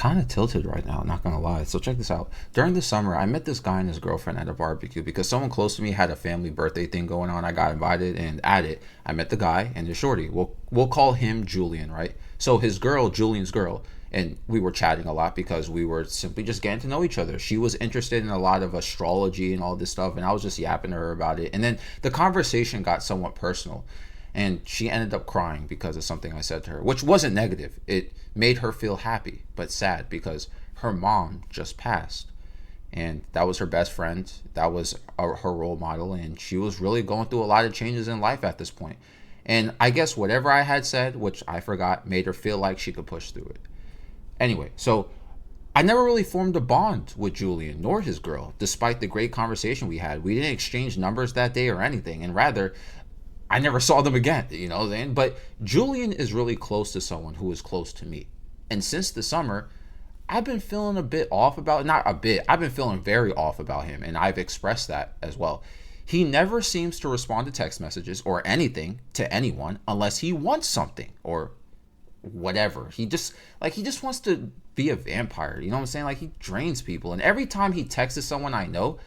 kind of tilted right now, not gonna lie. So check this out. During the summer, I met this guy and his girlfriend at a barbecue because someone close to me had a family birthday thing going on. I got invited, and at it, I met the guy and his shorty. We'll call him Julian, right? So his girl, Julian's girl, and we were chatting a lot because we were simply just getting to know each other. She was interested in a lot of astrology and all this stuff, and I was just yapping to her about it. And then the conversation got somewhat personal, and she ended up crying because of something I said to her, which wasn't negative. It made her feel happy but sad because her mom just passed, and that was her best friend. That was her role model, and she was really going through a lot of changes in life at this point. And I guess whatever I had said, which I forgot, made her feel like she could push through it. Anyway, so I never really formed a bond with Julian nor his girl, despite the great conversation we had. We didn't exchange numbers that day or anything, and rather, I never saw them again, you know what I'm saying? But Julian is really close to someone who is close to me. And since the summer, I've been feeling a bit off about, not a bit, I've been feeling very off about him, and I've expressed that as well. He never seems to respond to text messages or anything to anyone unless he wants something or whatever. He just wants to be a vampire, you know what I'm saying? Like, he drains people, and every time he texts someone I know,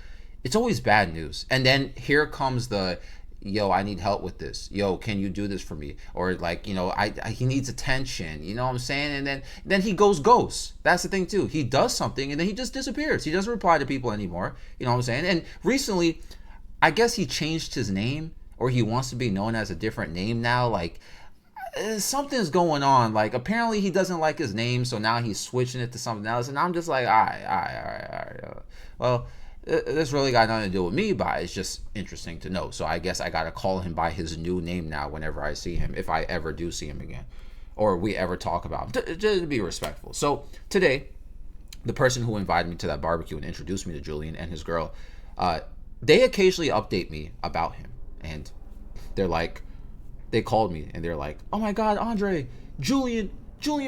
it's always bad news. And then here comes the, yo, I need help with this. Yo, can you do this for me? Or like, he needs attention. You know what I'm saying? And then he goes ghost. That's the thing too. He does something and then he just disappears. He doesn't reply to people anymore. You know what I'm saying? And recently, I guess he changed his name, or he wants to be known as a different name now. Like, something's going on. Like, apparently he doesn't like his name, so now he's switching it to something else. And I'm just like, all right. Well, this really got nothing to do with me, but it's just interesting to know. So I guess I gotta call him by his new name now whenever I see him, if I ever do see him again, or we ever talk about him, just to be respectful. So today, the person who invited me to that barbecue and introduced me to Julian and his girl, they occasionally update me about him, and they called me and they're like, "Oh my God, Andre, Julian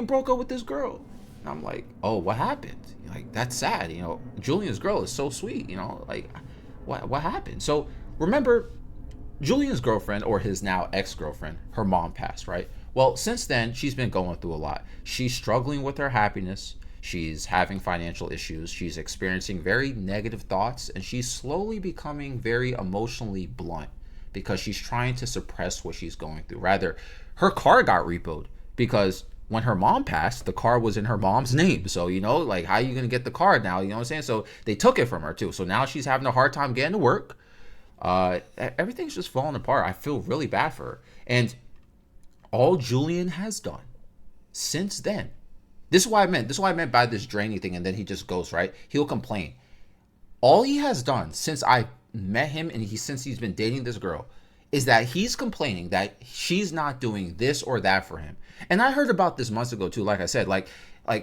broke up with this girl." And I'm like, "Oh, what happened?" Like, that's sad. Julian's girl is so sweet. Like, what happened? So remember, Julian's girlfriend, or his now ex-girlfriend, her mom passed, right? Well, since then, she's been going through a lot. She's struggling with her happiness. She's having financial issues. She's experiencing very negative thoughts, and she's slowly becoming very emotionally blunt because she's trying to suppress what she's going through. Rather, her car got repoed because when her mom passed, the car was in her mom's name. So, like, how are you going to get the car now? You know what I'm saying? So they took it from her too. So now she's having a hard time getting to work. Everything's just falling apart. I feel really bad for her. And all Julian has done since then, this is what I meant. This is what I meant by this draining thing. And then he just goes, right? He'll complain. All he has done since I met him, and since he's been dating this girl, is that he's complaining that she's not doing this or that for him. And I heard about this months ago too. Like I said, like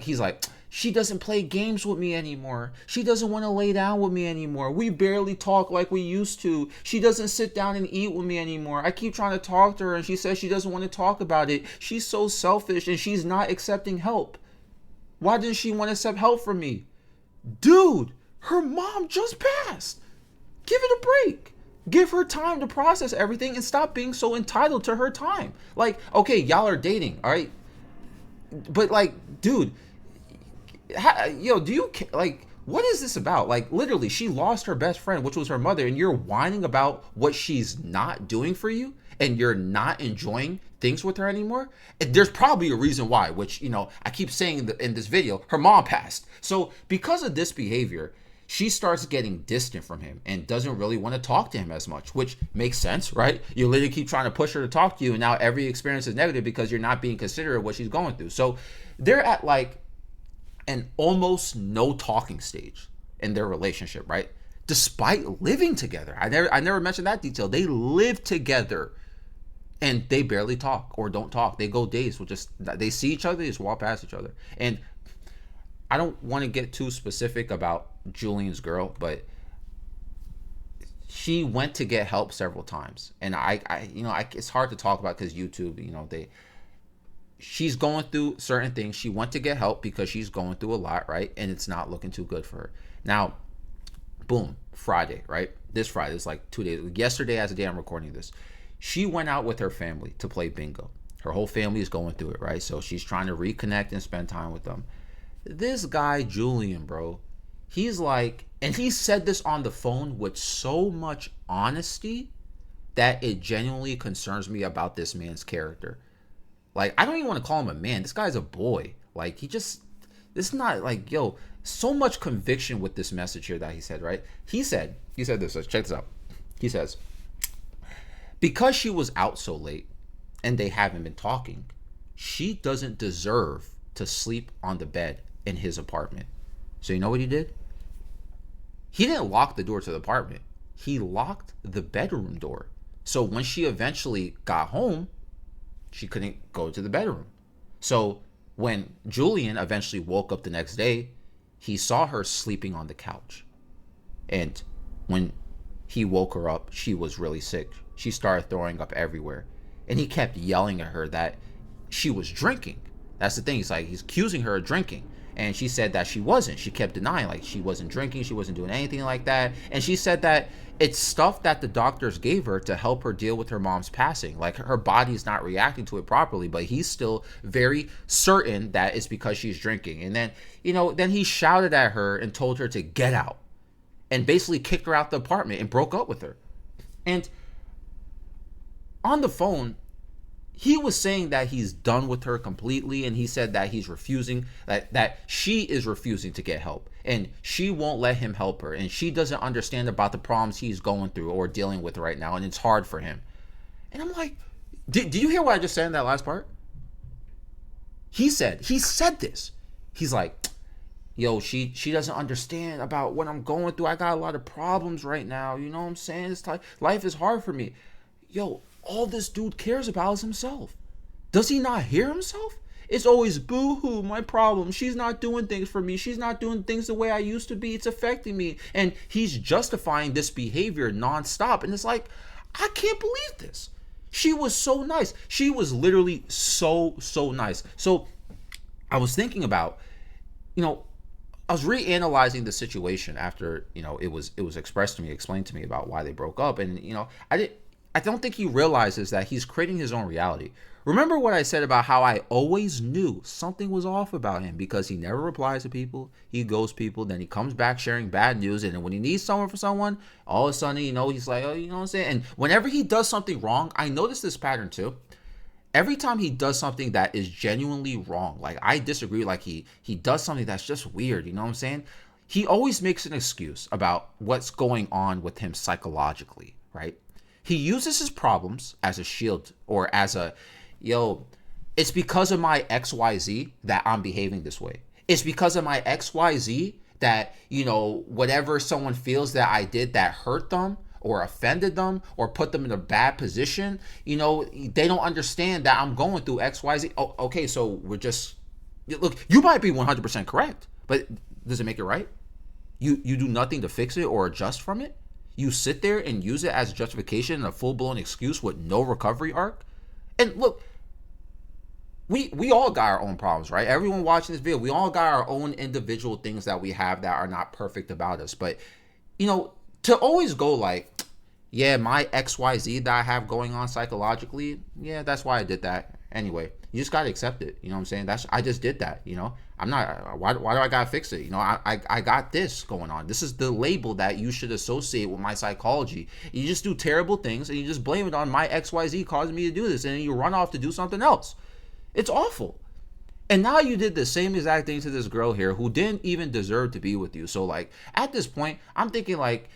he's like, she doesn't play games with me anymore. She doesn't want to lay down with me anymore. We barely talk like we used to. She doesn't sit down and eat with me anymore. I keep trying to talk to her and she says she doesn't want to talk about it. She's so selfish and she's not accepting help. Why doesn't she want to accept help from me? Dude, her mom just passed. Give it a break. Give her time to process everything and stop being so entitled to her time. Like, okay, y'all are dating, all right? But, like, dude, do you, like, what is this about? Like, literally, she lost her best friend, which was her mother, and you're whining about what she's not doing for you, and you're not enjoying things with her anymore? And there's probably a reason why, which, I keep saying in this video, her mom passed. So, because of this behavior, she starts getting distant from him and doesn't really want to talk to him as much, which makes sense, right? You literally keep trying to push her to talk to you, and now every experience is negative because you're not being considerate of what she's going through. So they're at like an almost no talking stage in their relationship, right? Despite living together. I never mentioned that detail. They live together and they barely talk or don't talk. They go days with they see each other, they just walk past each other. And I don't want to get too specific about Julian's girl, but she went to get help several times, and it's hard to talk about because YouTube, she's going through certain things. She went to get help because she's going through a lot, right? And it's not looking too good for her. Now, boom, Friday, right? This Friday is like 2 days. Yesterday, as the day I'm recording this, she went out with her family to play bingo. Her whole family is going through it, right? So she's trying to reconnect and spend time with them. This guy Julian, bro, he's like, and he said this on the phone with so much honesty that it genuinely concerns me about this man's character. Like, I don't even want to call him a man. This guy's a boy. Like, he just, this is not like, yo, so much conviction with this message here that he said, right? He said this. Check this out. He says, because she was out so late and they haven't been talking, she doesn't deserve to sleep on the bed in his apartment. So you know what he did? He didn't lock the door to the apartment. He locked the bedroom door. So when she eventually got home, she couldn't go to the bedroom. So when Julian eventually woke up the next day, he saw her sleeping on the couch. And when he woke her up, she was really sick. She started throwing up everywhere. And he kept yelling at her that she was drinking. That's the thing. He's accusing her of drinking. And she said that she wasn't. She kept denying, like, she wasn't drinking. She wasn't doing anything like that. And she said that it's stuff that the doctors gave her to help her deal with her mom's passing. Like, her body's not reacting to it properly, but he's still very certain that it's because she's drinking. And then, then he shouted at her and told her to get out and basically kicked her out the apartment and broke up with her. And on the phone, he was saying that he's done with her completely, and he said that he's refusing, that she is refusing to get help, and she won't let him help her, and she doesn't understand about the problems he's going through or dealing with right now, and it's hard for him. And I'm like, did you hear what I just said in that last part? He said this. He's like, yo, she doesn't understand about what I'm going through. I got a lot of problems right now. You know what I'm saying? It's like, life is hard for me. Yo, all this dude cares about is himself. Does he not hear himself? It's always boo-hoo, my problem. She's not doing things for me. She's not doing things the way I used to be. It's affecting me. And he's justifying this behavior nonstop. And it's like, I can't believe this. She was so nice. She was literally so nice. So I was thinking about, I was reanalyzing the situation after, it was explained to me about why they broke up. And, I don't think he realizes that he's creating his own reality. Remember what I said about how I always knew something was off about him because he never replies to people, he ghosts people, then he comes back sharing bad news, and then when he needs someone for someone, all of a sudden, he's like, oh, you know what I'm saying? And whenever he does something wrong, I notice this pattern too. Every time he does something that is genuinely wrong, like I disagree, like he does something that's just weird, you know what I'm saying? He always makes an excuse about what's going on with him psychologically, right? He uses his problems as a shield or as it's because of my XYZ that I'm behaving this way. It's because of my XYZ that, whatever someone feels that I did that hurt them or offended them or put them in a bad position, they don't understand that I'm going through XYZ. Oh, okay, so we're just, look, you might be 100% correct, but does it make it right? You do nothing to fix it or adjust from it? You sit there and use it as justification and a full-blown excuse with no recovery arc? And look, we all got our own problems, right? Everyone watching this video, we all got our own individual things that we have that are not perfect about us. But, to always go like, yeah, my XYZ that I have going on psychologically, yeah, that's why I did that. Anyway, you just got to accept it. You know what I'm saying? I just did that, I'm not, why do I got to fix it? I got this going on. This is the label that you should associate with my psychology. You just do terrible things and you just blame it on my XYZ causing me to do this. And then you run off to do something else. It's awful. And now you did the same exact thing to this girl here who didn't even deserve to be with you. So like at this point, I'm thinking like,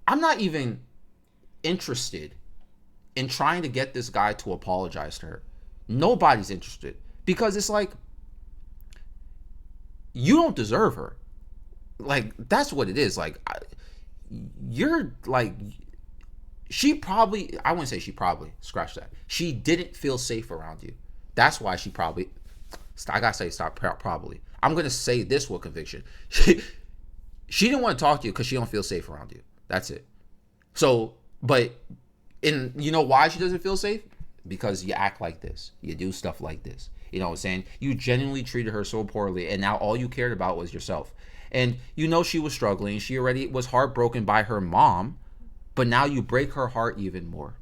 I'm not even interested in trying to get this guy to apologize to her. Nobody's interested because it's like, you don't deserve her. Like, that's what it is. Like, you're like, I wouldn't say she probably, scratch that. She didn't feel safe around you. That's why she probably, I gotta say stop probably. I'm gonna say this with conviction. She didn't want to talk to you because she don't feel safe around you. That's it. So, but, you know why she doesn't feel safe? Because you act like this. You do stuff like this. You know what I'm saying? You genuinely treated her so poorly, and now all you cared about was yourself. And she was struggling. She already was heartbroken by her mom, but now you break her heart even more.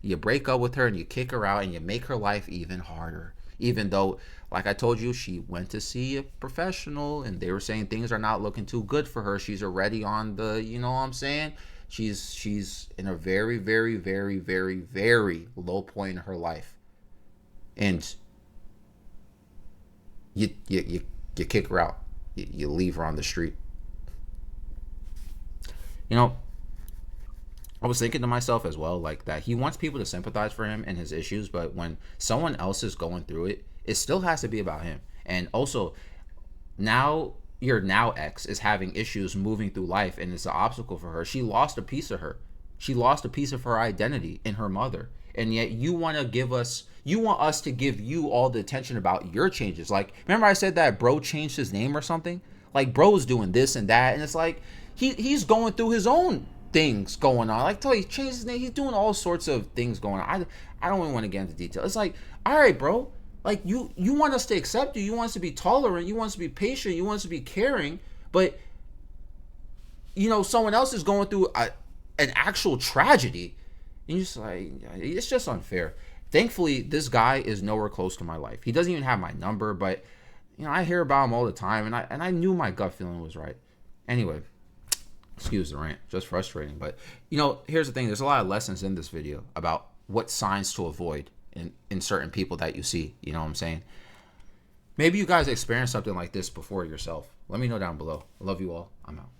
You break up with her and you kick her out and you make her life even harder. even though, like I told you, she went to see a professional and they were saying things are not looking too good for her. She's already on the, you know what I'm saying? She's in a very, very, very, very, very low point in her life. And you kick her out. You leave her on the street. You know, I was thinking to myself as well, like that he wants people to sympathize for him and his issues, but when someone else is going through it, it still has to be about him. And also, now your now ex is having issues moving through life, and it's an obstacle for her. She lost a piece of her. She lost a piece of her identity in her mother, and yet you want to give us, you want us to give you all the attention about your changes. Like, remember I said that bro changed his name or something? Like, bro's doing this and that, and it's like he's going through his own things going on. Like, he changed his name. He's doing all sorts of things going on. I don't even want to get into detail. It's like, all right, bro. Like, you want us to accept you. You want us to be tolerant. You want us to be patient. You want us to be caring. But, you know, someone else is going through an actual tragedy. And you're just like, it's just unfair. Thankfully, this guy is nowhere close to my life. He doesn't even have my number. But, you know, I hear about him all the time. And I knew my gut feeling was right. Anyway. Excuse the rant, just frustrating. But, you know, here's the thing. There's a lot of lessons in this video about what signs to avoid in certain people that you see. You know what I'm saying? Maybe you guys experienced something like this before yourself. Let me know down below. I love you all. I'm out.